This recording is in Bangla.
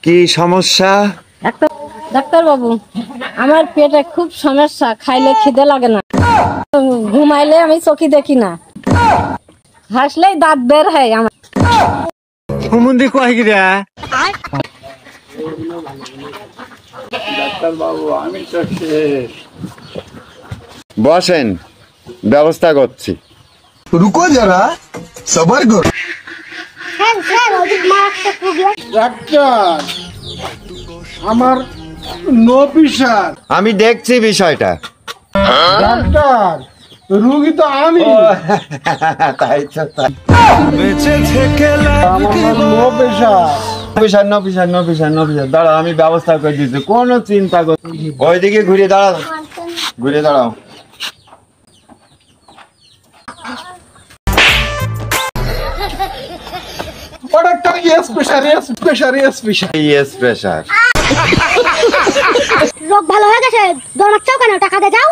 কি সমস্যা? ডাক্তার বাবু, আমার পেটে খুব সমস্যা, খাইলে খিদে লাগে না, ঘুমাইলে আমি চোখে দেখি না, হাসলেই দাঁত বের হয় আমার। ডাক্তার বাবু, আমি তো শেষ। বসেন, ব্যবস্থা করছি। रुको जरा सबर करो। ডাক্তার, আমার নো প্রেশার। আমি দেখছি বিষয়টা। ডাক্তার, রোগী তো আমি। তাই তো, তাই। আমার নো প্রেশার। দাঁড়াও, আমি ব্যবস্থা করে দিচ্ছি, কোনো চিন্তা কর। ওইদিকে ঘুরে দাঁড়াও, ঘুরে দাঁড়াও। ও doctor, yes pressure, yes pressure, yes pressure. Yes pressure. রোগ ভালো হয়ে গেছে, দৌড়াচ্ছাও কেন? টাকা দে যাও।